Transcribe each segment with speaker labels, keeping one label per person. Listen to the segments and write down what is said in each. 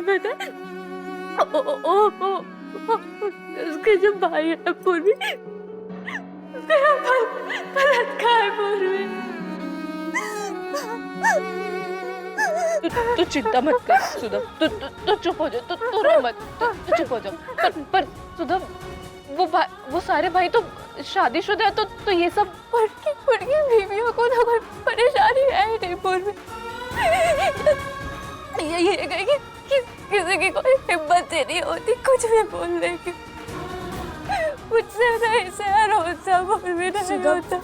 Speaker 1: पता है, उसके जो भाई है पूर्वी, तेरा बलात्कार है पूर्वी। तू चिंता मत कर सुधा, तू चुप हो जा, तू रो मत, तू चुप हो जा। पर सुधा, वो सारे भाई तो शादीशुदा है, तो ये सब उनकी बीवियों को तो कोई परेशानी है ही नहीं पूर्वी। ये कि किसी की कोई हिम्मत ही नहीं होती कुछ भी बोलने की। मुझसे नहीं सहन होता पूर्वी, नहीं होता।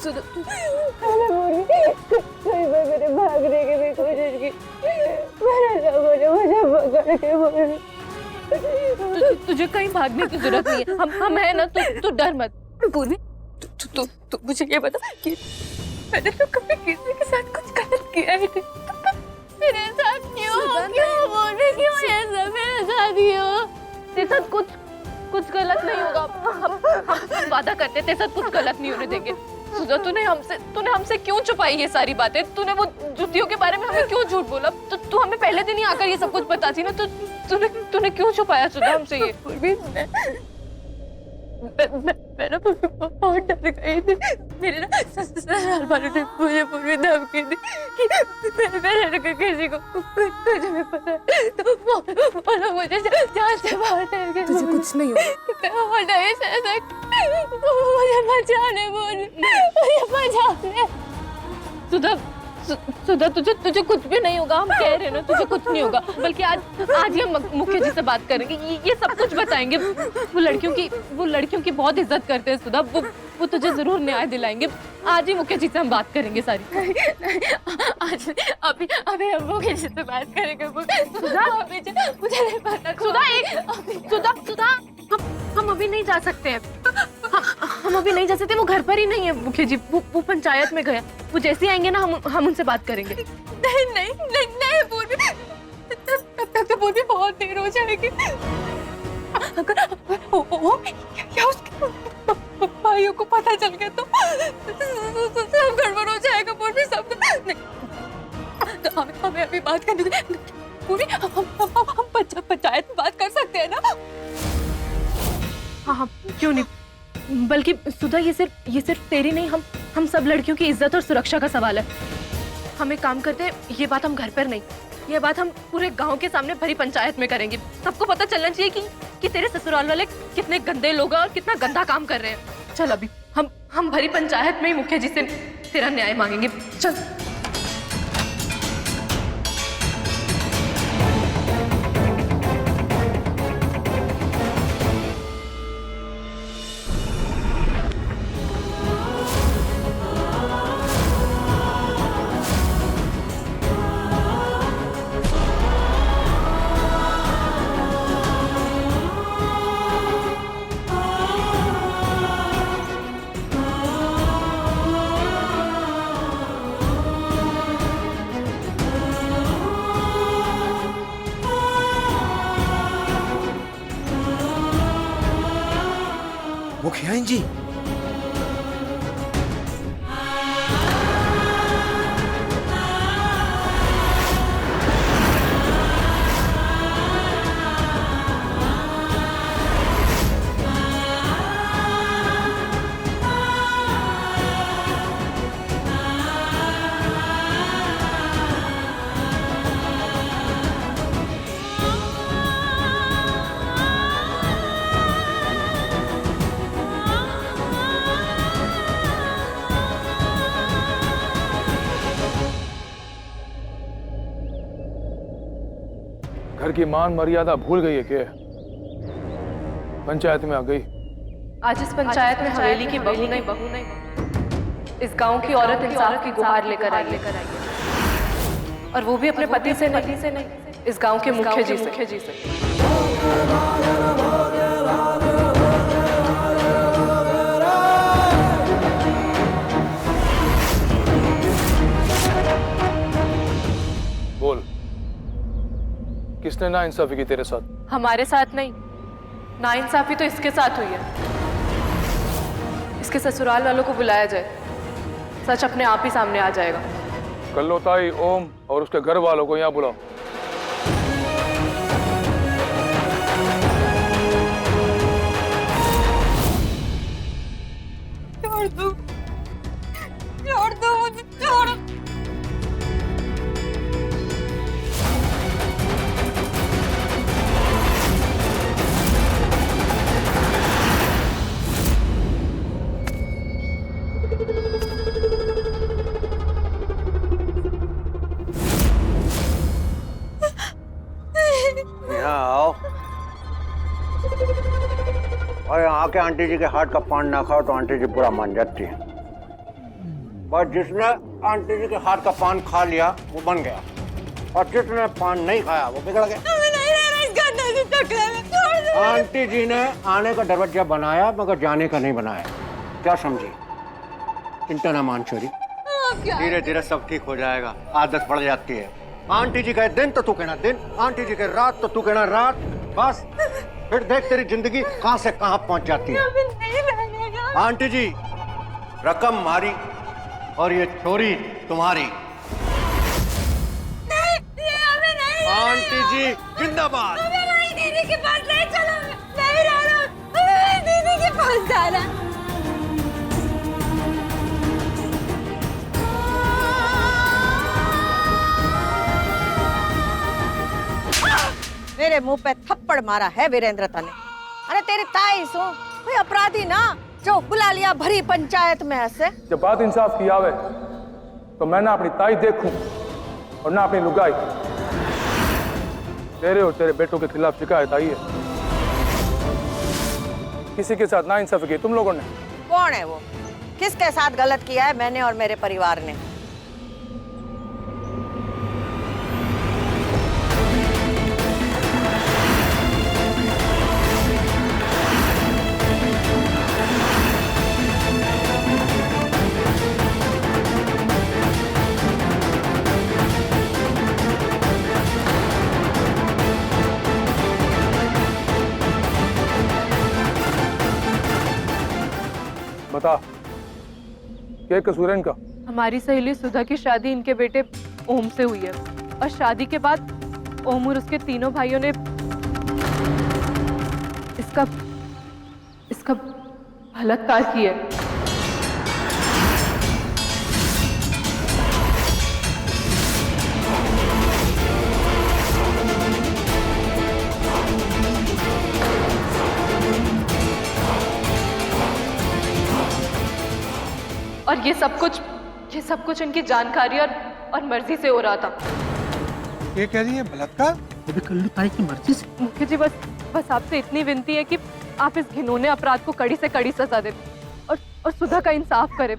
Speaker 1: मैंने भागने की भी कोशिश की, मेरे लोगों ने मुझे पकड़ के बोली। तुझे कहीं भागने की जरूरत नहीं है, हम है ना, तू डर मत। पूर्वी, तू मुझे ये बता कि मैंने तो कभी किसी के साथ कुछ गलत किया ही नहीं, मेरे साथ क्यों बोले, क्यों ये सब मेरे साथ क्यों? तेरे साथ कुछ गलत नहीं होगा, हम वादा करते तेरे साथ कुछ गलत नहीं होने देंगे। सुधा, तूने हमसे क्यों छुपाई ये सारी बातें? तूने वो जुतियों के बारे में हमें क्यों झूठ बोला? तो तू हमें पहले दिन ही आकर ये सब कुछ बताती ना, तो तूने क्यों छुपाया सुधा हमसे ये? मैं ना बहुत डर गई थी। मेरे ना ससुराल वालों ने मुझे पूरी धमकी दी कि मेरे लड़के किसी को कुछ भी पता है तो वो लोग मुझे जान से मार देंगे।
Speaker 2: तुझे कुछ नहीं होगा।
Speaker 1: वो नहीं सह सकते, मुझे बचाने बोल, मुझे बचाने। सुधा, तुझे कुछ भी नहीं होगा, हम कह रहे हैं ना, तुझे कुछ नहीं होगा। बल्कि आज ही हम मुखिया जी से बात करेंगे, ये सब कुछ बताएंगे। वो लड़कियों की बहुत इज्जत करते हैं सुधा, वो तुझे जरूर न्याय दिलाएंगे। आज ही मुखिया जी से हम बात करेंगे सारी। आज अभी हम मुखिया जी से बात करेंगे। सुधा, मुझे नहीं पता। सुधा, हम अभी नहीं जा सकते हैं। हम अभी नहीं जा सकते, वो घर पर ही नहीं है मुखिया जी, वो पंचायत में गए। वो जैसे आएंगे ना, हम उनसे बात करेंगे। नहीं पूर्वी, तब तक तो पूर्वी बहुत देर हो जाएगी। अगर क्या उसके भाइयों को पता चल गया तो सब गड़बड़ हो जाएगा पूर्वी, सब। तो हमें अभी बात करनी पूर्वी, हम पंचायत में बात कर सकते हैं ना? हाँ, क्यों नहीं। बल्कि सुधा, ये सिर्फ तेरी नहीं, हम सब लड़कियों की इज्जत और सुरक्षा का सवाल है। हम एक काम करते हैं, ये बात हम घर पर नहीं, ये बात हम पूरे गांव के सामने भरी पंचायत में करेंगे। सबको पता चलना चाहिए कि तेरे ससुराल वाले कितने गंदे लोग हैं और कितना गंदा काम कर रहे हैं। चल, अभी हम भरी पंचायत में ही मुखिया जी से तेरा न्याय मांगेंगे। चल।
Speaker 3: मुखिया जी,
Speaker 4: घर की मान मर्यादा भूल गई है क्या? पंचायत में आ गई।
Speaker 2: आज इस पंचायत में हवेली की बहू नहीं, इस गांव की औरत इंसाफ की गुहार लेकर आई है, और वो भी अपने पति से नहीं, इस गांव के मुखिया जी से।
Speaker 4: बोल, किसने नाइंसाफी की तेरे साथ?
Speaker 2: हमारे साथ नहीं, नाइंसाफी तो इसके साथ हुई है। इसके ससुराल वालों को बुलाया जाए, सच अपने आप ही सामने आ जाएगा।
Speaker 4: कल्लोताई, ओम और उसके घर वालों को यहाँ बुलाओ।
Speaker 3: आके आंटी जी के हाथ का पान ना खाओ तो आंटी जी बुरा मान जाती है। पर जिसने आंटी जी के हाथ का पान खा लिया वो बन गया, और जिसने पान नहीं खाया वो बिगड़ गया। आंटी जी ने आने का दरवाजा बनाया मगर जाने का नहीं बनाया। क्या समझी? चिंता ना मान छोरी, धीरे धीरे सब ठीक हो जाएगा। आदत पड़ जाती है। आंटी जी कहे दिन तो तू कहना दिन, आंटी जी कहे रात तो तू कहना रात। बस फिर देख तेरी जिंदगी कहां से कहां पहुंच जाती है। आंटी जी रकम मारी और ये चोरी तुम्हारी। आंटी जी जिंदाबाद।
Speaker 5: दीदी के पास नहीं, चलो नहीं रहना, दीदी के पास जाना।
Speaker 6: मेरे मुंह पे थप्पड़ मारा है वीरेंद्रता ने। अरे तेरी ताई सो कोई अपराधी ना जो बुला लिया भरी पंचायत में ऐसे।
Speaker 4: जब बात इंसाफ की आवे तो मैं ना अपनी ताई देखूं और ना अपनी लुगाई। तेरे और तेरे बेटों के खिलाफ शिकायत आई है। किसी के साथ ना इंसाफी की तुम लोगों ने।
Speaker 6: कौन है वो? किसके साथ गलत किया है मैंने और मेरे परिवार ने?
Speaker 4: बता क्या कसूर है इनका?
Speaker 1: हमारी सहेली सुधा की शादी इनके बेटे ओम से हुई है और शादी के बाद ओम और उसके तीनों भाइयों ने इसका बलात्कार किया है। और ये सब कुछ इनकी जानकारी और मर्जी से हो रहा था।
Speaker 7: ये कह रही है बलात्कार?
Speaker 8: ये भी कल्लू ताई की मर्जी से।
Speaker 1: मुखिया जी बस आपसे इतनी विनती है कि आप इस घिनौने अपराध को कड़ी से कड़ी सजा दें और सुधा का इंसाफ करें।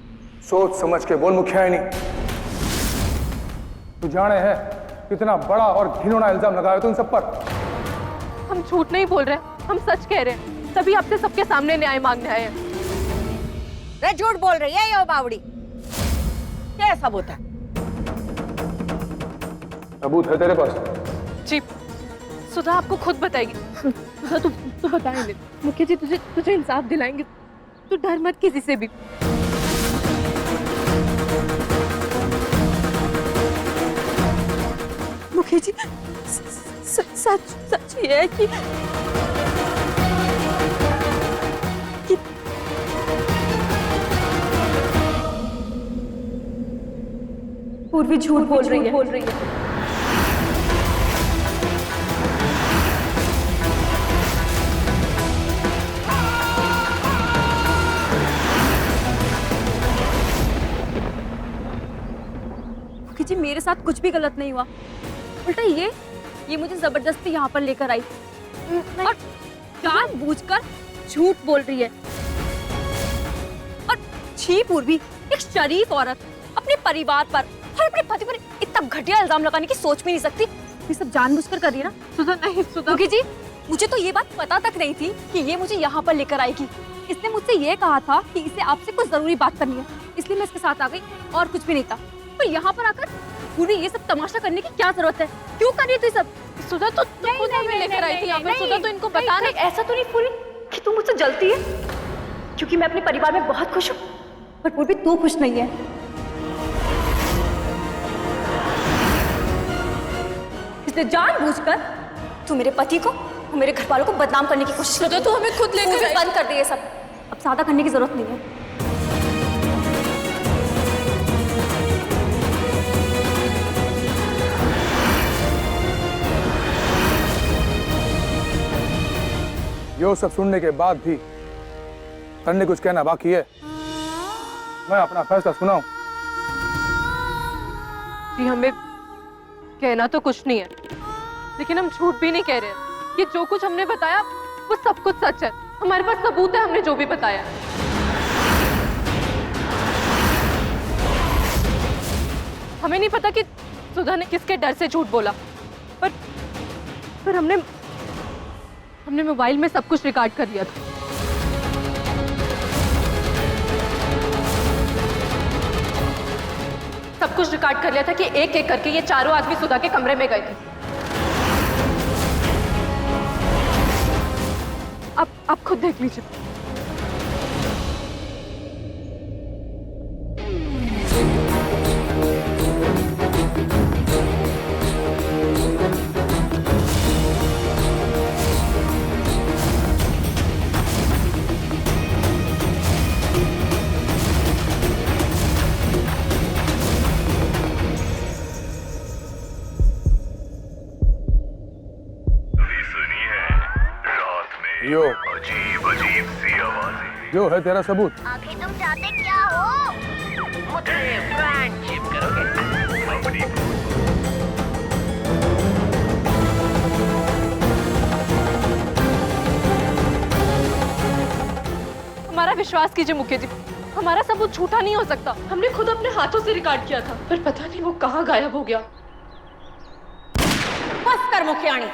Speaker 4: सोच समझ के बोल मुखिया है नहीं। तू जाने है कितना बड़ा और घिनौना इल्जाम लगाया तू इन सब पर।
Speaker 1: हम झूठ नहीं बोल रहे, हम सच कह रहे हैं। तभी आपसे सबके सामने न्याय मांगने आए हैं।
Speaker 6: रे झूठ बोल रही है ये बावड़ी। क्या सबूत है?
Speaker 4: सबूत है तेरे पास?
Speaker 1: जी सुधा आपको खुद बताएगी। सुधा तू बताएंगे। मुखिया जी तुझे इंसाफ दिलाएंगे। तू डर मत किसी से भी।
Speaker 5: मुखिया जी सच ये है कि पूर्वी झूठ बोल रही है। जी मेरे साथ कुछ भी गलत नहीं हुआ, उल्टा ये मुझे जबरदस्ती यहाँ पर लेकर आई और जानबूझकर झूठ बोल रही है। और छी पूर्वी, एक शरीफ औरत अपने परिवार पर और अपने पति पर इतना घटिया इल्जाम लगाने की सोच भी नहीं सकती। ये सब जानबूझकर कर रही है ना?
Speaker 1: सुधा नहीं सुधा।
Speaker 5: मुखी जी मुझे तो ये बात पता तक नहीं थी कि ये मुझे यहाँ पर लेकर आएगी। इसने मुझसे ये कहा था कि इसे आपसे कुछ जरूरी बात करनी है, इसलिए मैं इसके साथ आ गई और कुछ भी नहीं था। पर यहाँ पर आकर पूरी ये सब तमाशा करने की क्या जरूरत है? क्यों कर रही है तू सब?
Speaker 1: सुधा तो खुद हमें लेकर आई थी यहाँ पर। सुधा तो इनको बता नहीं।
Speaker 5: ऐसा तो नहीं पूरी कि तू मुझसे जलती है, क्योंकि मैं अपने परिवार में बहुत खुश हूँ, पर पूरी तू खुश नहीं है। इसने जानबूझकर तू मेरे पति को, मेरे घर वालों को बदनाम करने की कोशिश की।
Speaker 1: तो हमें खुद लेकर
Speaker 5: पूरी बंद कर दे ये सब। अब ज्यादा करने की जरूरत नहीं है।
Speaker 4: यो सब सुनने के बाद भी तन्ने कुछ कहना बाकी है? मैं अपना फैसला सुनाऊं?
Speaker 1: जी हमें कहना तो कुछ नहीं है, लेकिन हम झूठ भी नहीं कह रहे हैं। ये जो कुछ हमने बताया वो सब कुछ सच है। हमारे पास सबूत है, हमने जो भी बताया। हमें नहीं पता कि सुधा ने किसके डर से झूठ बोला, पर हमने मोबाइल में सब कुछ रिकॉर्ड कर लिया था। सब कुछ रिकॉर्ड कर लिया था कि एक एक करके ये चारों आदमी सुधा के कमरे में गए थे। अब खुद देख लीजिए।
Speaker 4: यो अजीब सी आवाजें। जो है तेरा सबूत?
Speaker 9: आखिर तुम चाहते क्या हो? मुझे फ्रेंडशिप करोगे?
Speaker 1: हमारा विश्वास कीजिए मुखिया जी, हमारा सबूत झूठा नहीं हो सकता। हमने खुद अपने हाथों से रिकॉर्ड किया था, पर पता नहीं वो कहाँ गायब हो गया।
Speaker 6: बस कर मुखियाणी,